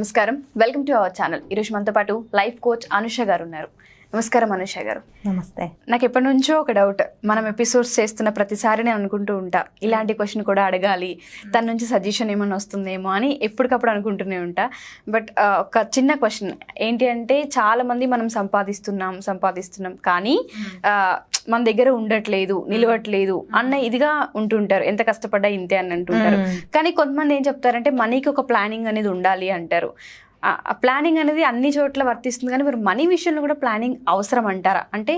నమస్కారం, welcome to our channel. ఈరోజు మనతో పాటు లైఫ్ కోచ్ అనుష గారు ఉన్నారు. నమస్కారం అనుష గారు. నమస్తే. నాకు ఎప్పటి నుంచో ఒక డౌట్, మనం ఎపిసోడ్స్ చేస్తున్న ప్రతిసారి నేను అనుకుంటూ ఉంటా ఇలాంటి క్వశ్చన్ కూడా అడగాలి, తన నుంచి సజెషన్ ఏమైనా వస్తుందేమో అని ఎప్పటికప్పుడు అనుకుంటూనే ఉంటా. బట్ ఒక చిన్న క్వశ్చన్ ఏంటి అంటే, చాలా మంది మనం సంపాదిస్తున్నాం కానీ మన దగ్గర ఉండట్లేదు, నిలవట్లేదు అన్న ఇదిగా ఉంటుంటారు. ఎంత కష్టపడ్డా ఇంతే అని అంటుంటారు. కానీ కొంతమంది ఏం చెప్తారంటే, మనీకి ఒక ప్లానింగ్ అనేది ఉండాలి అంటారు. ఆ ప్లానింగ్ అనేది అన్ని చోట్ల వర్తిస్తుంది, కానీ మీరు మనీ విషయంలో కూడా ప్లానింగ్ అవసరం అంటారా? అంటే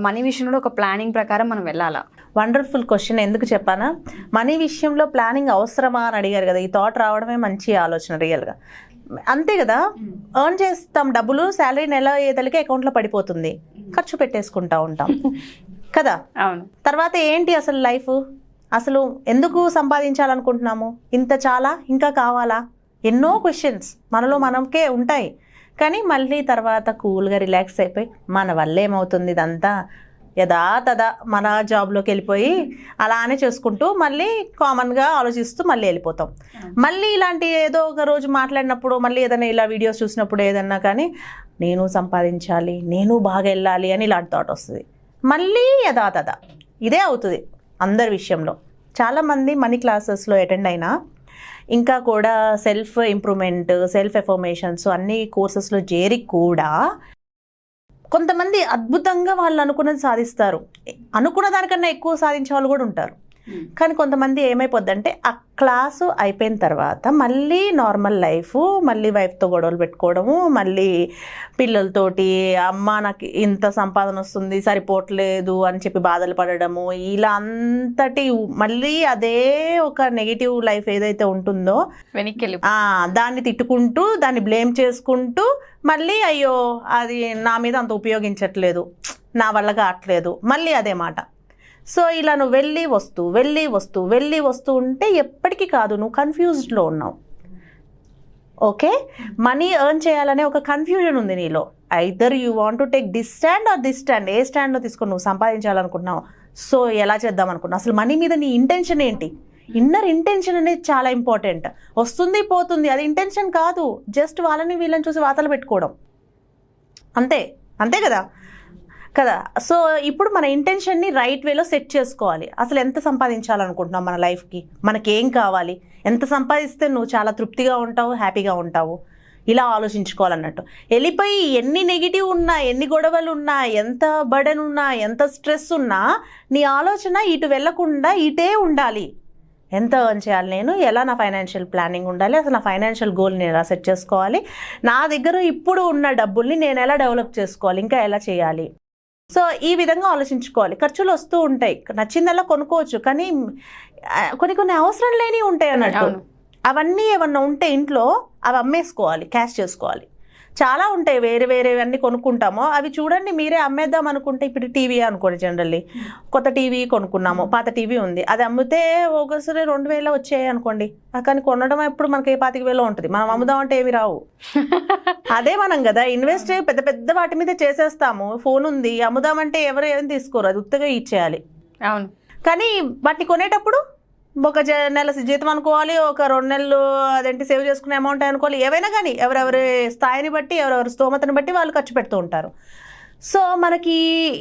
మనీ విషయంలో ఒక ప్లానింగ్ ప్రకారం మనం వెళ్ళాలా? Wonderful question. ఎందుకు చెప్పానా, మనీ విషయంలో ప్లానింగ్ అవసరమా అని అడిగారు కదా. ఈ థాట్ రావడమే మంచి ఆలోచన రియల్గా. అంతే కదా, ఎర్న్ చేస్తాం డబ్బులు, శాలరీ నెల ఏదలికి అకౌంట్లో పడిపోతుంది, ఖర్చు పెట్టేసుకుంటా ఉంటాం కదా. అవును. తర్వాత ఏంటి అసలు లైఫ్? అసలు ఎందుకు సంపాదించాలనుకుంటున్నాము? ఇంత చాలా, ఇంకా కావాలా? ఎన్నో క్వశ్చన్స్ మనలో మనకే ఉంటాయి. కానీ మళ్ళీ తర్వాత కూల్గా రిలాక్స్ అయిపోయి మన వల్ల ఏమవుతుంది, ఇదంతా యథాతథా మన జాబ్లోకి వెళ్ళిపోయి అలానే చేసుకుంటూ మళ్ళీ కామన్గా ఆలోచిస్తూ మళ్ళీ వెళ్ళిపోతాం. మళ్ళీ ఇలాంటి ఏదో ఒక రోజు మాట్లాడినప్పుడు, మళ్ళీ ఏదైనా ఇలా వీడియోస్ చూసినప్పుడు ఏదన్నా కానీ నేను సంపాదించాలి, నేను బాగా వెళ్ళాలి అని ఇలాంటి థాట్ వస్తుంది. మళ్ళీ యథాతథా ఇదే అవుతుంది అందరి విషయంలో. చాలామంది మనీ క్లాసెస్లో అటెండ్ అయినా, ఇంకా కూడా సెల్ఫ్ ఇంప్రూవ్మెంట్, సెల్ఫ్ ఎఫర్మేషన్స్ అన్ని కోర్సెస్లో చేరి కూడా కొంతమంది అద్భుతంగా వాళ్ళు అనుకున్నది సాధిస్తారు. అనుకున్న దానికన్నా ఎక్కువ సాధించే వాళ్ళు కూడా ఉంటారు. కానీ కొంతమంది ఏమైపోద్దంటే, ఆ క్లాసు అయిపోయిన తర్వాత మళ్ళీ నార్మల్ లైఫ్, మళ్ళీ వైఫ్తో గొడవలు పెట్టుకోవడము, మళ్ళీ పిల్లలతోటి అమ్మ నాకు ఇంత సంపాదన వస్తుంది సరిపోవట్లేదు అని చెప్పి బాధలు పడడము, ఇలా అంతటి మళ్ళీ అదే ఒక నెగిటివ్ లైఫ్ ఏదైతే ఉంటుందో వెనక్కి దాన్ని తిట్టుకుంటూ, దాన్ని బ్లేమ్ చేసుకుంటూ మళ్ళీ అయ్యో అది నా మీద అంత ఉపయోగించట్లేదు, నా వల్ల కావట్లేదు, మళ్ళీ అదే మాట. సో ఇలా నువ్వు వెళ్ళి వస్తూ ఉంటే ఎప్పటికీ కాదు, నువ్వు కన్ఫ్యూజ్డ్లో ఉన్నావు. ఓకే, మనీ ఎర్న్ చేయాలనే ఒక కన్ఫ్యూజన్ ఉంది నీలో. Either you want to take this stand or this stand. ఏ స్టాండ్లో తీసుకొని నువ్వు సంపాదించాలనుకుంటున్నావు? సో ఎలా చేద్దాం అనుకుంటున్నావు? అసలు మనీ మీద నీ ఇంటెన్షన్ ఏంటి? ఇన్నర్ ఇంటెన్షన్ అనేది చాలా ఇంపార్టెంట్. వస్తుంది పోతుంది అది ఇంటెన్షన్ కాదు, జస్ట్ వాళ్ళని వీళ్ళని చూసి వాతలు పెట్టుకోవడం అంతే కదా. సో ఇప్పుడు మన ఇంటెన్షన్ని రైట్ వేలో సెట్ చేసుకోవాలి. అసలు ఎంత సంపాదించాలనుకుంటున్నాం మన లైఫ్కి, మనకేం కావాలి, ఎంత సంపాదిస్తే నువ్వు చాలా తృప్తిగా ఉంటావు, హ్యాపీగా ఉంటావు, ఇలా ఆలోచించుకోవాలన్నట్టు. వెళ్ళిపోయి ఎన్ని నెగిటివ్ ఉన్నా, ఎన్ని గొడవలు ఉన్నా, ఎంత బర్డెన్ ఉన్నా, ఎంత స్ట్రెస్ ఉన్నా, నీ ఆలోచన ఇటు వెళ్లకుండా ఇటే ఉండాలి. ఎంత ఎర్న్ చేయాలి నేను, ఎలా నా ఫైనాన్షియల్ ప్లానింగ్ ఉండాలి, అసలు నా ఫైనాన్షియల్ గోల్ నేను ఎలా సెట్ చేసుకోవాలి, నా దగ్గర ఇప్పుడు ఉన్న డబ్బుల్ని నేను ఎలా డెవలప్ చేసుకోవాలి, ఇంకా ఎలా చేయాలి. సో ఈ విధంగా ఆలోచించుకోవాలి. ఖర్చులు వస్తూ ఉంటాయి, నచ్చిందల్లా కొనుక్కోవచ్చు, కానీ కొన్ని అవసరం లేనివి ఉంటాయి అన్నట్టు. అవన్నీ ఏమన్నా ఉంటే ఇంట్లో అవి అమ్మేసుకోవాలి, క్యాష్ చేసుకోవాలి. చాలా ఉంటాయి వేరేవన్నీ కొనుక్కుంటామో అవి చూడండి, మీరే అమ్మేద్దాం అనుకుంటే. ఇప్పుడు టీవీ అనుకోండి, జనరల్లీ కొత్త టీవీ కొనుక్కున్నాము, పాత టీవీ ఉంది, అది అమ్మితే ఒకసారి 2000 వచ్చాయి అనుకోండి. కానీ కొనడం ఎప్పుడు మనకి 25,000 ఉంటుంది, మనం అమ్ముదాం అంటే ఏమి రావు. అదే మనం కదా ఇన్వెస్ట్ పెద్ద వాటి మీద చేసేస్తాము. ఫోన్ ఉంది, అమ్ముదామంటే ఎవరు ఏం తీసుకోరు, అది ఉత్తగా ఇచ్చేయాలి. అవును. కానీ వాటిని కొనేటప్పుడు ఒక నెల జీతం అనుకోవాలి, ఒక 2 నెలలు అదేంటి సేవ్ చేసుకునే అమౌంట్ అనుకోవాలి. ఏవైనా కానీ ఎవరెవరి స్థాయిని బట్టి, ఎవరెవరి స్తోమతను బట్టి వాళ్ళు ఖర్చు పెడుతూ ఉంటారు. సో మనకి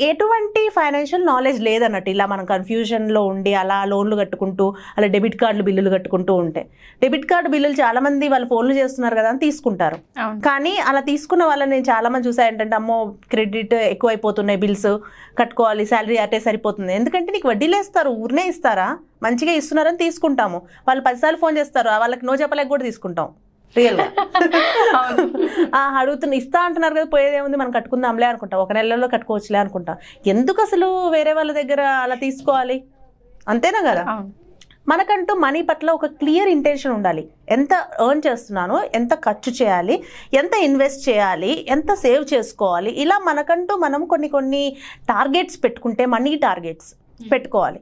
ఎటువంటి ఫైనాన్షియల్ నాలెడ్జ్ లేదన్నట్టు. ఇలా మనం కన్ఫ్యూజన్లో ఉండి అలా లోన్లు కట్టుకుంటూ, అలా డెబిట్ కార్డులు బిల్లులు కట్టుకుంటూ ఉంటే, డెబిట్ కార్డు బిల్లులు చాలా మంది వాళ్ళు ఫోన్లు చేస్తున్నారు కదా అని తీసుకుంటారు. కానీ అలా తీసుకున్న వాళ్ళని నేను చాలా మంది చూసా, ఏంటంటే అమ్మో క్రెడిట్ ఎక్కువైపోతున్నాయి, బిల్స్ కట్టుకోవాలి, శాలరీ అటే సరిపోతుంది. ఎందుకంటే నీకు వడ్డీలు వేస్తారు, ఊరినే ఇస్తారా, మంచిగా ఇస్తున్నారని తీసుకుంటాము. వాళ్ళు 10 సార్లు ఫోన్ చేస్తారు, వాళ్ళకి నో చెప్పలేక కూడా తీసుకుంటాం. రియల్గా అడుగుతున్నా, ఇస్తా అంటున్నారు కదా, పోయేదేముంది మనం కట్టుకుందాంలే అనుకుంటాం, 1 నెలలో కట్టుకోవచ్చులే అనుకుంటాం. ఎందుకు అసలు వేరే వాళ్ళ దగ్గర అలా తీసుకోవాలి? అంతేనా కదా. మనకంటూ మనీ పట్ల ఒక క్లియర్ ఇంటెన్షన్ ఉండాలి. ఎంత ఎర్న్ చేస్తున్నాను, ఎంత ఖర్చు చేయాలి, ఎంత ఇన్వెస్ట్ చేయాలి, ఎంత సేవ్ చేసుకోవాలి, ఇలా మనకంటూ మనం కొన్ని టార్గెట్స్ పెట్టుకుంటే, మనీ టార్గెట్స్ పెట్టుకోవాలి.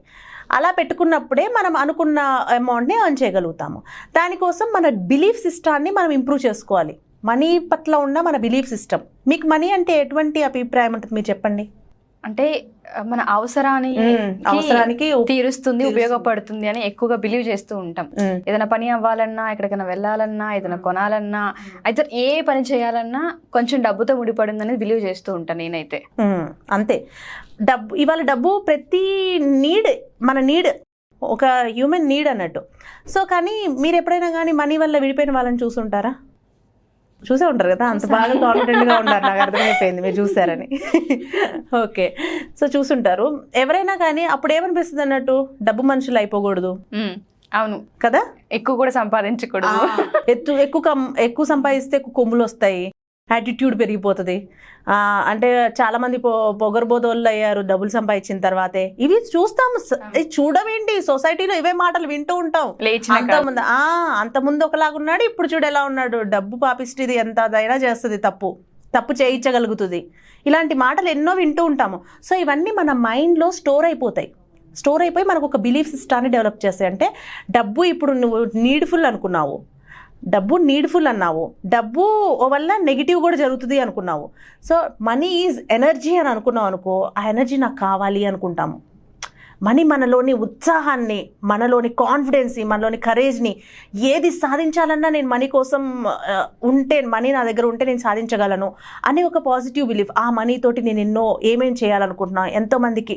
అలా పెట్టుకున్నప్పుడే మనం అనుకున్న అమౌంట్ని ఎర్న్ చేయగలుగుతాము. దానికోసం మన బిలీఫ్ సిస్టాన్ని మనం ఇంప్రూవ్ చేసుకోవాలి. మనీ పట్ల ఉన్న మన బిలీఫ్ సిస్టమ్. మీకు మనీ అంటే ఎటువంటి అభిప్రాయం ఉంటుంది మీరు చెప్పండి? అంటే మన అవసరానికి తీరుస్తుంది, ఉపయోగపడుతుంది అని ఎక్కువగా బిలీవ్ చేస్తూ ఉంటాం. ఏదైనా పని అవ్వాలన్నా, ఎక్కడికైనా వెళ్ళాలన్నా, ఏదైనా కొనాలన్నా, అయితే ఏ పని చేయాలన్నా కొంచెం డబ్బుతో ముడిపడిందని బిలీవ్ చేస్తూ ఉంటాను నేనైతే. అంతే. ఇవాళ డబ్బు ప్రతి మన నీడ్ ఒక హ్యూమన్ నీడ్ అన్నట్టు. సో కానీ మీరు ఎప్పుడైనా కానీ మనీ వల్ల విడిపోయిన వాళ్ళని చూసుంటారా? చూసే ఉంటారు కదా, అంత బాగా కాన్ఫిడెంట్గా ఉన్నారు, నాకు అర్థమైపోయింది మీరు చూసారని. ఓకే, సో చూసుంటారు. ఎవరైనా కానీ అప్పుడు ఏమనిపిస్తుంది అన్నట్టు, డబ్బు మనుషులు అయిపోకూడదు. అవును కదా, ఎక్కువ కూడా సంపాదించకూడదు. ఎక్కువ సంపాదిస్తే ఎక్కువ కొమ్ములు వస్తాయి, యాటిట్యూడ్ పెరిగిపోతుంది. అంటే చాలా మంది పొగరబోదోళ్ళు అయ్యారు డబ్బులు సంపాదించిన తర్వాతే. ఇవి చూస్తాం, చూడవేంటి సొసైటీలో ఇవే మాటలు వింటూ ఉంటాం. అంతకుముందు ఒకలాగున్నాడు, ఇప్పుడు చూడు ఎలా ఉన్నాడు. డబ్బు పాపిస్తుంది, ఎంత అదైనా చేస్తుంది, తప్పు చేయించగలుగుతుంది. ఇలాంటి మాటలు ఎన్నో వింటూ ఉంటాము. సో ఇవన్నీ మన మైండ్లో స్టోర్ అయిపోయి మనకు ఒక బిలీఫ్ సిస్టాన్ని డెవలప్ చేస్తాయి. అంటే డబ్బు ఇప్పుడు నువ్వు నీడ్ఫుల్ అనుకున్నావు, డబ్బు నీడ్ఫుల్ అన్నావు, డబ్బు వల్ల నెగిటివ్ కూడా జరుగుతుంది అనుకున్నావు. సో మనీ ఈజ్ ఎనర్జీ అని అనుకున్నావు అనుకో, ఆ ఎనర్జీ నాకు కావాలి అనుకుంటాము. మనీ మనలోని ఉత్సాహాన్ని, మనలోని కాన్ఫిడెన్స్, మనలోని కరేజ్ని, ఏది సాధించాలన్నా నేను మనీ కోసం మనీ నా దగ్గర ఉంటే నేను సాధించగలను అనే ఒక పాజిటివ్ బిలీఫ్. ఆ మనీతోటి నేను ఏమేం చేయాలనుకుంటున్నా, ఎంతోమందికి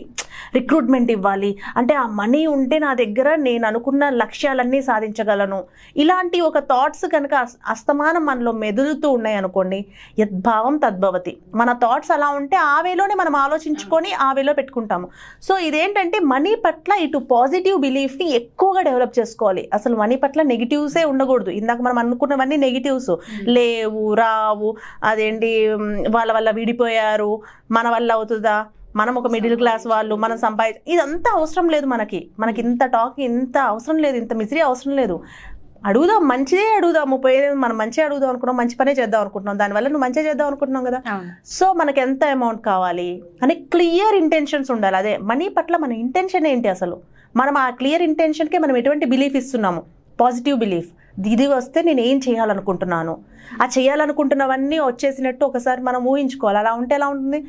రిక్రూట్మెంట్ ఇవ్వాలి అంటే ఆ మనీ ఉంటే నా దగ్గర నేను అనుకున్న లక్ష్యాలన్నీ సాధించగలను. ఇలాంటి ఒక థాట్స్ కనుక అస్తమానం మనలో మెదులుతూ ఉన్నాయి అనుకోండి, యద్భావం తద్భవతి. మన థాట్స్ అలా ఉంటే ఆ వేలోనే మనం ఆలోచించుకొని ఆ వేలో పెట్టుకుంటాము. సో ఇదేంటంటే మనీ పట్ల ఇటు పాజిటివ్ బిలీఫ్ని ఎక్కువగా డెవలప్ చేసుకోవాలి. అసలు మనీ పట్ల నెగిటివ్సే ఉండకూడదు. ఇందాక మనం అనుకున్నవన్నీ నెగిటివ్స్, లేవు రావు, అదేంటి వాళ్ళ వల్ల విడిపోయారు, మన వల్ల అవుతుందా, మనం ఒక మిడిల్ క్లాస్ వాళ్ళు, మనం ఇదంతా అవసరం లేదు. మనకి ఇంత టాక్ ఇంత అవసరం లేదు, ఇంత మిసిరీ అవసరం లేదు. అడుగుదాం, మంచిదే అడుగుదాం. 30 మనం మంచిగా అడుగుదాం అనుకున్నాం, మంచి పనే చేద్దాం అనుకుంటున్నాం, దానివల్ల నువ్వు మంచిగా చేద్దాం అనుకుంటున్నాం కదా. సో మనకి ఎంత అమౌంట్ కావాలి అని క్లియర్ ఇంటెన్షన్స్ ఉండాలి. అదే మనీ పట్ల మన ఇంటెన్షన్ ఏంటి, అసలు మనం ఆ క్లియర్ ఇంటెన్షన్కే మనం ఎటువంటి బిలీఫ్ ఇస్తున్నాము, పాజిటివ్ బిలీఫ్. ఇది వస్తే నేను ఏం చేయాలనుకుంటున్నాను, ఆ చేయాలనుకుంటున్నవన్నీ వచ్చేసినట్టు ఒకసారి మనం ఊహించుకోవాలి. అలా ఉంటే ఎలా ఉంటుంది,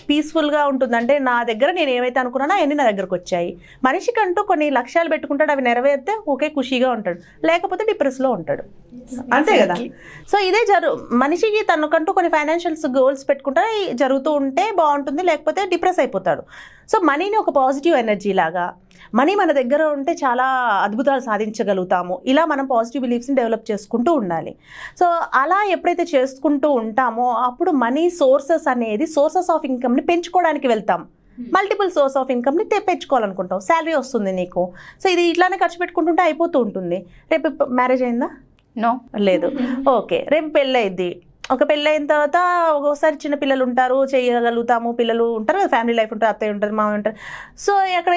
పీస్ఫుల్గా ఉంటుంది. అంటే నా దగ్గర నేను ఏమైతే అనుకున్నానో అవన్నీ నా దగ్గరకు వచ్చాయి. మనిషికంటూ కొన్ని లక్ష్యాలు పెట్టుకుంటాడు, అవి నెరవేరితే ఓకే ఖుషీగా ఉంటాడు, లేకపోతే డిప్రెస్లో ఉంటాడు. అంతే కదా. సో ఇదే మనిషికి తనకంటూ కొన్ని ఫైనాన్షియల్ గోల్స్ పెట్టుకుంటే జరుగుతూ ఉంటే బాగుంటుంది, లేకపోతే డిప్రెస్ అయిపోతాడు. సో మనీని ఒక పాజిటివ్ ఎనర్జీ లాగా, మనీ మన దగ్గర ఉంటే చాలా అద్భుతాలు సాధించగలుగుతాము, ఇలా మనం పాజిటివ్ బిలీఫ్స్ని డెవలప్ చేసుకుంటూ ఉండాలి. సో అలా ఎప్పుడైతే చేసుకుంటూ ఉంటామో అప్పుడు మనీ సోర్సెస్ ఆఫ్ ఇన్కమ్ని పెంచుకోవడానికి వెళ్తాం. మల్టిపుల్ సోర్స్ ఆఫ్ ఇన్కమ్ని పెంచుకోవాలనుకుంటాం. శాలరీ వస్తుంది నీకు, సో ఇది ఇట్లానే ఖర్చు పెట్టుకుంటుంటే అయిపోతూ ఉంటుంది. రేపు మ్యారేజ్ అయిందా? నో, లేదు. ఓకే, రేపు పెళ్ళి అయింది. ఒక పెళ్ళి అయిన తర్వాత ఒక్కొక్కసారి చిన్న పిల్లలు ఉంటారు, చేయగలుగుతాము, పిల్లలు ఉంటారు, ఫ్యామిలీ లైఫ్ ఉంటుంది, అత్తయ్య ఉంటుంది, మామ ఉంటారు. సో అక్కడ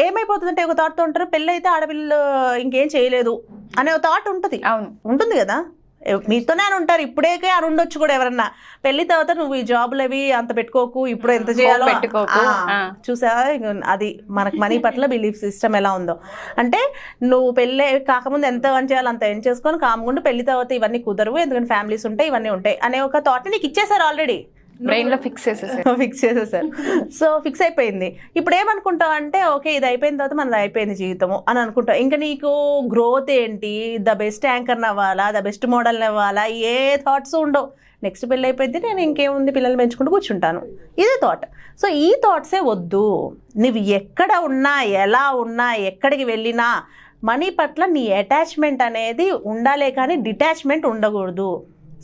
ఏమైపోతుందంటే ఒక థాట్తో ఉంటారు, పెళ్ళి అయితే ఆడపిల్లలు ఇంకేం చేయలేదు అనే ఒక థాట్ ఉంటుంది. అవును, ఉంటుంది కదా, మీతోనే అని ఉంటారు. ఇప్పుడే అని ఉండొచ్చు కూడా ఎవరన్నా. పెళ్లి తర్వాత నువ్వు ఈ జాబులు అవి అంత పెట్టుకోకు, ఇప్పుడు ఎంత చేయాలో చూసా. అది మనకు మనీ పట్ల బిలీఫ్ సిస్టమ్ ఎలా ఉందో. అంటే నువ్వు పెళ్ళి కాకముందు ఎంత అని చేయాలో అంత ఏం చేసుకొని కామగుండు, పెళ్లి తర్వాత ఇవన్నీ కుదరవు, ఎందుకంటే ఫ్యామిలీస్ ఉంటాయి, ఇవన్నీ ఉంటాయి అనే ఒక థాట్ నీకు ఇచ్చేసారు ఆల్రెడీ, బ్రెయిన్ లో ఫిక్స్ చేసేసారు. సో ఫిక్స్ అయిపోయింది. ఇప్పుడు ఏమనుకుంటావు అంటే ఓకే ఇది అయిపోయిన తర్వాత మనది అయిపోయింది జీవితము అని అనుకుంటావు. ఇంకా నీకు గ్రోత్ ఏంటి, ద బెస్ట్ యాంకర్ని అవ్వాలా, ద బెస్ట్ మోడల్ని అవ్వాలా, ఏ థాట్స్ ఉండవు. నెక్స్ట్ పెళ్ళి అయిపోయింది, నేను ఇంకేముంది పిల్లలు పెంచుకుంటూ కూర్చుంటాను, ఇదే థాట్. సో ఈ థాట్సే వద్దు. నువ్వు ఎక్కడ ఉన్నా, ఎలా ఉన్నా, ఎక్కడికి వెళ్ళినా మనీ పట్ల నీ అటాచ్మెంట్ అనేది ఉండాలే కానీ డిటాచ్మెంట్ ఉండకూడదు.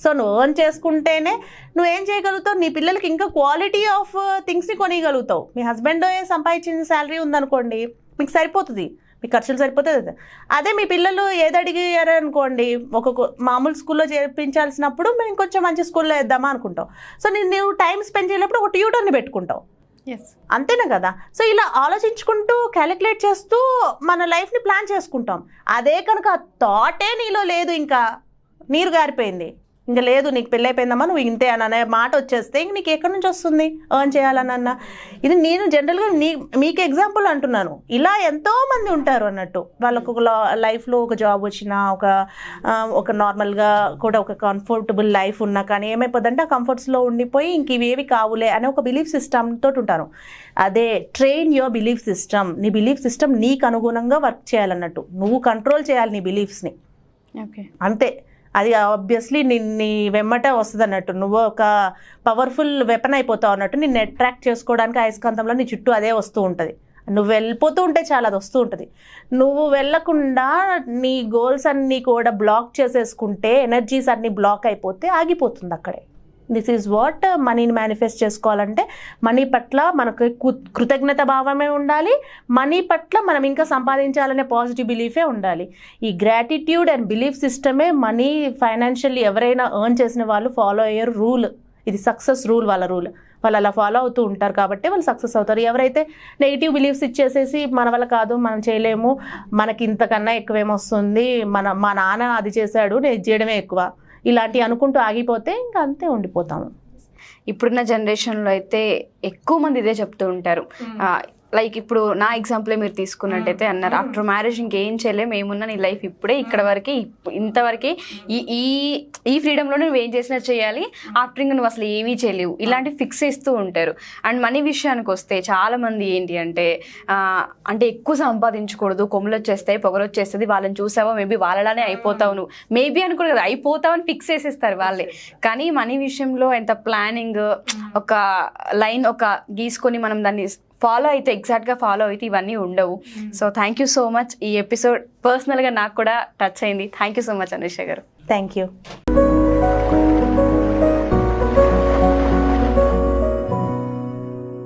సో నువ్వు ఎర్న్ చేసుకుంటేనే నువ్వేం చేయగలుగుతావు, నీ పిల్లలకి ఇంకా క్వాలిటీ ఆఫ్ థింగ్స్ని కొనియగలుగుతావు. మీ హస్బెండ్ సంపాదించిన శాలరీ ఉందనుకోండి, మీకు సరిపోతుంది, మీ ఖర్చులు సరిపోతుంది. అదే మీ పిల్లలు ఏది అడిగారనుకోండి, ఒక మామూలు స్కూల్లో చేర్పించాల్సినప్పుడు మేము కొంచెం మంచి స్కూల్లో వేద్దామా అనుకుంటావు. సో నువ్వు టైం స్పెండ్ చేయలేప్పుడు ఒక ట్యూటర్ని పెట్టుకుంటావు, అంతేనా కదా. సో ఇలా ఆలోచించుకుంటూ క్యాలిక్యులేట్ చేస్తూ మన లైఫ్ని ప్లాన్ చేసుకుంటాం. అదే కనుక థాటే నీలో లేదు, ఇంకా నీరు గారిపోయింది, ఇంకా లేదు నీకు పెళ్ళి అయిపోయిందమ్మా నువ్వు ఇంతే అని అనే మాట వచ్చేస్తే ఇంక నీకు ఎక్కడి నుంచి వస్తుంది ఎర్న్ చేయాలనన్నా. ఇది నేను జనరల్గా మీకు ఎగ్జాంపుల్ అంటున్నాను. ఇలా ఎంతోమంది ఉంటారు అన్నట్టు, వాళ్ళకు ఒక లైఫ్లో ఒక జాబ్ వచ్చినా ఒక నార్మల్గా కూడా ఒక కంఫర్టబుల్ లైఫ్ ఉన్నా కానీ ఏమైపోద్దంటే ఆ కంఫర్ట్స్లో ఉండిపోయి ఇంక ఇవేవి కావులే అనే ఒక బిలీఫ్ సిస్టమ్ తోటి ఉంటారు. అదే ట్రైన్ యువర్ బిలీఫ్ సిస్టమ్. నీ బిలీఫ్ సిస్టమ్ నీకు అనుగుణంగా వర్క్ చేయాలన్నట్టు, నువ్వు కంట్రోల్ చేయాలి నీ బిలీఫ్స్ని. ఓకే, అంతే. అది ఆబ్వియస్లీ నీ వెమ్మట వస్తుంది అన్నట్టు, నువ్వు ఒక పవర్ఫుల్ వెపన్ అయిపోతావు అన్నట్టు. నిన్ను అట్రాక్ట్ చేసుకోవడానికి అయస్కాంతంలో నీ చుట్టూ అదే వస్తూ ఉంటుంది. నువ్వు వెళ్ళిపోతూ ఉంటే చాలా అది వస్తూ ఉంటుంది. నువ్వు వెళ్ళకుండా నీ గోల్స్ అన్నీ కూడా బ్లాక్ చేసేసుకుంటే, ఎనర్జీస్ అన్నీ బ్లాక్ అయిపోతే ఆగిపోతుంది అక్కడే. దిస్ ఈజ్ వాట్ మనీని మేనిఫెస్ట్ చేసుకోవాలంటే మనీ పట్ల మనకు కృతజ్ఞత భావమే ఉండాలి, మనీ పట్ల మనం ఇంకా సంపాదించాలనే పాజిటివ్ బిలీఫే ఉండాలి. ఈ గ్రాటిట్యూడ్ అండ్ బిలీఫ్ సిస్టమే మనీ ఫైనాన్షియల్లీ ఎవరైనా ఎర్న్ చేసిన వాళ్ళు ఫాలో అయ్యే రూల్. ఇది సక్సెస్ రూల్, వాళ్ళ రూల్. వాళ్ళు అలా ఫాలో అవుతూ ఉంటారు కాబట్టి వాళ్ళు సక్సెస్ అవుతారు. ఎవరైతే నెగిటివ్ బిలీఫ్స్ ఇచ్చేసేసి మన వల్ల కాదు, మనం చేయలేము, మనకి ఇంతకన్నా ఎక్కువేమొస్తుంది, మా నాన్న అది చేశాడు నేను ఇది చేయడమే ఎక్కువ, ఇలాంటివి అనుకుంటూ ఆగిపోతే ఇంకా అంతే ఉండిపోతాము. ఇప్పుడున్న జనరేషన్లో అయితే ఎక్కువ మంది ఇదే చెప్తూ ఉంటారు. లైక్ ఇప్పుడు నా ఎగ్జాంపులే మీరు తీసుకున్నట్టయితే అన్నారు, ఆఫ్టర్ మ్యారేజ్ ఇంకేం చేయలేము, ఏమున్నా నీ లైఫ్ ఇప్పుడే ఇక్కడ వరకు, ఇంతవరకు ఈ ఫ్రీడంలో నువ్వు ఏం చేసినా చేయాలి, ఆఫ్టర్ ఇంకా నువ్వు అసలు ఏమీ చేయలేవు, ఇలాంటివి ఫిక్స్ చేస్తూ ఉంటారు. అండ్ మనీ విషయానికి వస్తే చాలా మంది ఏంటి అంటే ఎక్కువ సంపాదించకూడదు, కొమ్ములు వచ్చేస్తాయి, పొగలు వచ్చేస్తుంది, వాళ్ళని చూసావో మేబీ వాళ్ళలానే అయిపోతావు, నువ్వు మేబీ అనుకో కదా అయిపోతావు అని ఫిక్స్ చేసేస్తారు వాళ్ళే. కానీ మనీ విషయంలో ఎంత ప్లానింగ్, ఒక లైన్ ఒక గీసుకొని మనం దాన్ని ఫాలో అయితే, ఎగ్జాక్ట్గా ఫాలో అయితే ఇవన్నీ ఉండవు. So thank you so much. ఈ ఎపిసోడ్ పర్సనల్గా నాకు కూడా టచ్ అయింది. Thank you so much Anusha garu. Thank you.